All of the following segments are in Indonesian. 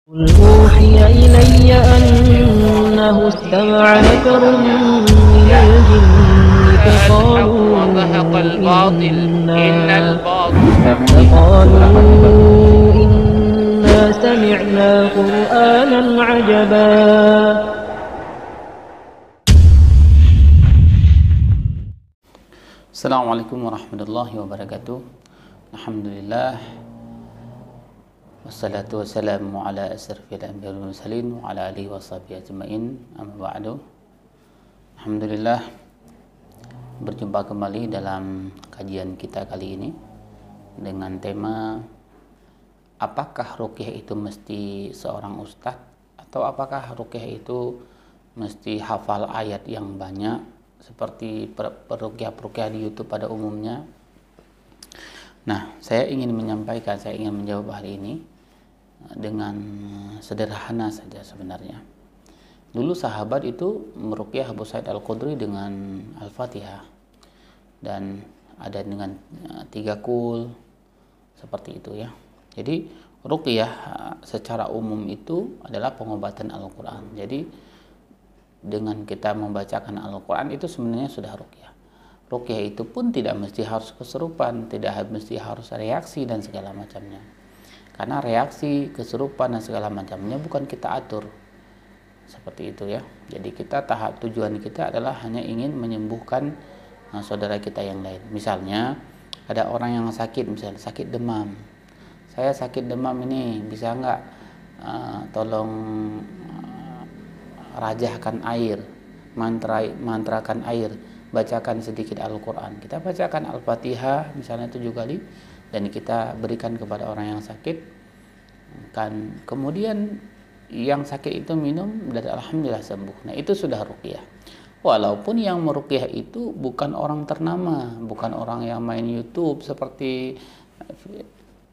قل أوحي إلي أنه استمع نفر من الجن وزهق الباطل إن الباطل فقالوا إنا سمعنا قرآنا عجبا. Assalamualaikum warahmatullahi wabarakatuh. Alhamdulillah wassalatu wassalamu ala asrafil anbiya'i wal mursalin wa ala alihi washabihi ajmain. Amma ba'du. Alhamdulillah, berjumpa kembali dalam kajian kita kali ini dengan tema apakah ruqyah itu mesti seorang ustadz atau apakah ruqyah itu mesti hafal ayat yang banyak seperti peruqyah-peruqyah di YouTube pada umumnya. Nah, saya ingin menjawab hal ini dengan sederhana saja sebenarnya. Dulu sahabat itu meruqyah Abu Sa'id Al-Khudri dengan Al-Fatihah dan ada dengan 3 kul seperti itu ya. Jadi ruqyah secara umum itu adalah pengobatan Al-Quran. Jadi dengan kita membacakan Al-Quran itu sebenarnya sudah ruqyah. Ruqyah itu pun tidak mesti harus kesurupan, tidak mesti harus reaksi dan segala macamnya. Karena reaksi, kesurupan dan segala macamnya bukan kita atur. Seperti itu ya. Jadi tujuan kita adalah hanya ingin menyembuhkan saudara kita yang lain. Misalnya ada orang yang sakit, misalnya sakit demam. Saya sakit demam ini, bisa nggak tolong rajahkan air, mantrakan air, bacakan sedikit Al-Quran. Kita bacakan Al-Fatihah misalnya 7 kali dan kita berikan kepada orang yang sakit, kan kemudian yang sakit itu minum dan alhamdulillah sembuh. Nah, itu sudah ruqyah. Walaupun yang meruqyah itu bukan orang ternama, bukan orang yang main YouTube seperti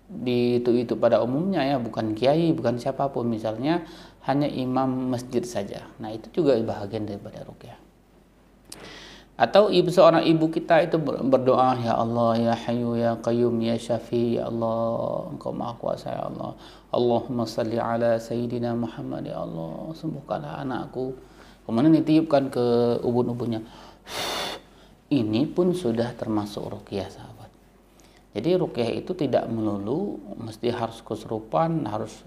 di itu pada umumnya ya, bukan kiai, bukan siapapun, misalnya hanya imam masjid saja. Nah, itu juga bahagian daripada ruqyah. Atau seorang ibu kita itu berdoa, ya Allah, ya Hayyu ya Qayyum ya Syafi, ya Allah, Engkau Maha Kuasa, ya Allah, Allahumma salli ala Sayyidina Muhammad, ya Allah, sembuhkanlah anakku. Kemudian ditiupkan ke ubun-ubunnya. Ini pun sudah termasuk ruqyah, sahabat. Jadi ruqyah itu tidak melulu mesti harus kesurupan, harus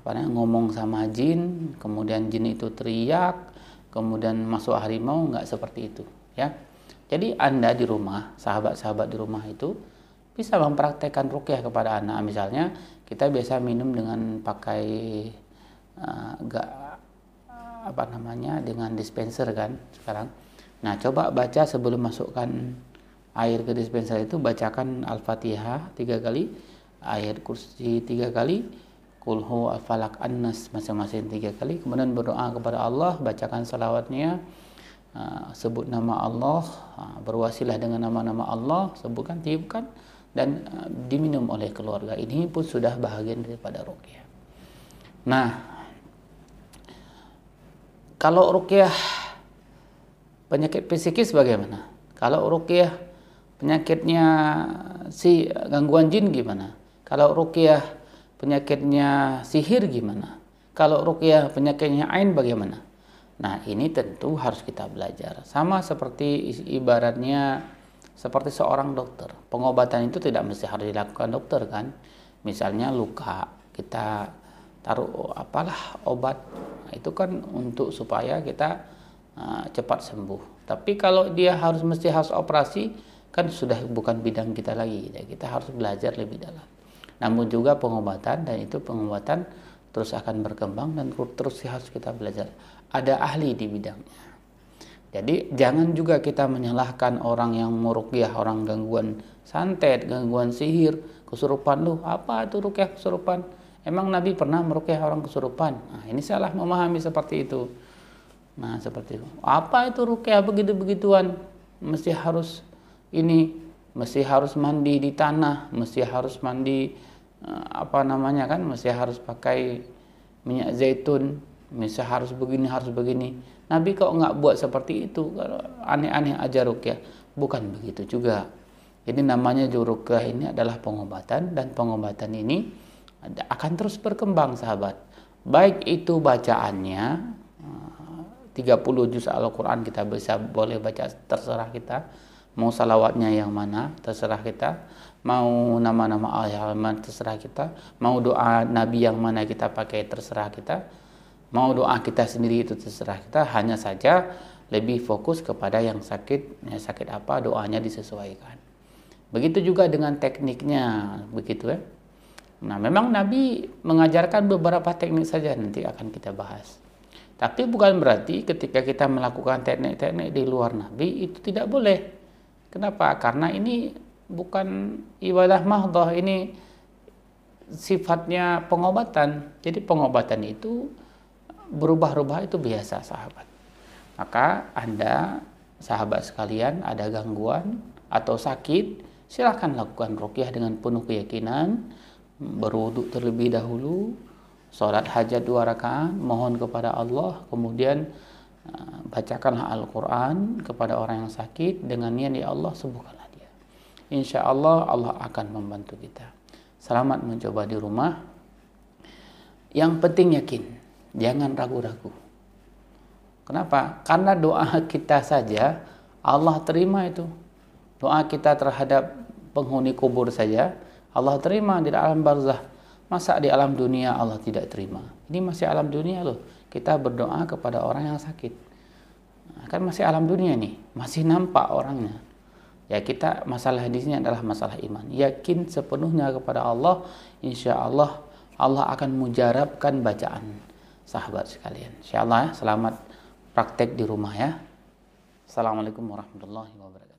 ngomong sama jin, kemudian jin itu teriak, kemudian masuk harimau, enggak seperti itu ya. Jadi Anda di rumah, sahabat-sahabat di rumah itu bisa mempraktekkan ruqyah kepada anak. Misalnya kita biasa minum dengan pakai dengan dispenser kan sekarang. Nah, coba baca sebelum masukkan air ke dispenser itu, bacakan Al-Fatihah 3 kali, ayat kursi 3 kali, Qul Falak An-Nas masing-masing 3 kali, kemudian berdoa kepada Allah, bacakan salawatnya, sebut nama Allah, berwasilah dengan nama-nama Allah, sebutkan, tiupkan, dan diminum oleh keluarga. Ini pun sudah bahagian daripada ruqyah. Nah, kalau ruqyah penyakit psikis bagaimana? Kalau ruqyah penyakitnya gangguan jin gimana? Kalau ruqyah penyakitnya sihir gimana? Kalau ruqyah penyakitnya ain bagaimana? Nah, ini tentu harus kita belajar. Sama seperti ibaratnya seperti seorang dokter. Pengobatan itu tidak mesti harus dilakukan dokter kan? Misalnya luka, kita taruh obat. Nah, itu kan untuk supaya kita cepat sembuh. Tapi kalau dia harus operasi, kan sudah bukan bidang kita lagi. Kita harus belajar lebih dalam. Namun juga pengobatan, dan itu pengobatan terus akan berkembang dan terus harus kita belajar. Ada ahli di bidangnya. Jadi jangan juga kita menyalahkan orang yang meruqyah orang gangguan santet, gangguan sihir, kesurupan. Apa itu ruqyah kesurupan? Emang Nabi pernah meruqyah orang kesurupan? Nah, ini salah memahami seperti itu. Nah, seperti itu. Apa itu ruqyah begitu-begituan? Mesti harus mandi di tanah, mesti harus mandi mesti harus pakai minyak zaitun, mesti harus begini. Nabi kok nggak buat seperti itu? Kalau aneh-aneh aja ruqyah. Bukan begitu juga. Ini namanya ruqyah, ini adalah pengobatan, dan pengobatan ini akan terus berkembang, sahabat. Baik itu bacaannya 30 juz Al-Quran kita boleh baca, terserah kita. Mau salawatnya yang mana, terserah kita. Mau nama-nama al-Rahman, terserah kita. Mau doa Nabi yang mana kita pakai, terserah kita. Mau doa kita sendiri, itu terserah kita. Hanya saja lebih fokus kepada yang sakit, sakit apa doanya disesuaikan. Begitu juga dengan tekniknya, begitu ya. Nah, memang Nabi mengajarkan beberapa teknik saja, nanti akan kita bahas. Tapi bukan berarti ketika kita melakukan teknik-teknik di luar Nabi itu tidak boleh. Kenapa? Karena ini bukan ibadah mahdhah, ini sifatnya pengobatan. Jadi pengobatan itu berubah-ubah itu biasa, sahabat. Maka Anda, sahabat sekalian, ada gangguan atau sakit, silahkan lakukan ruqyah dengan penuh keyakinan, berwudu terlebih dahulu, sholat hajat 2 rakaat, mohon kepada Allah, kemudian bacakanlah Al-Quran kepada orang yang sakit dengan niat, ya Allah sembuhkanlah dia. Insya Allah Allah akan membantu kita. Selamat mencoba di rumah. Yang penting yakin, jangan ragu-ragu. Kenapa? Karena doa kita saja Allah terima itu. Doa kita terhadap penghuni kubur saja Allah terima di alam barzah. Masa di alam dunia Allah tidak terima? Ini masih alam dunia loh. Kita berdoa kepada orang yang sakit. Kan masih alam dunia nih, masih nampak orangnya. Ya, kita masalah di sini adalah masalah iman. Yakin sepenuhnya kepada Allah, insya Allah Allah akan mujarabkan bacaan sahabat sekalian. Insya Allah ya, selamat praktek di rumah ya. Assalamualaikum warahmatullahi wabarakatuh.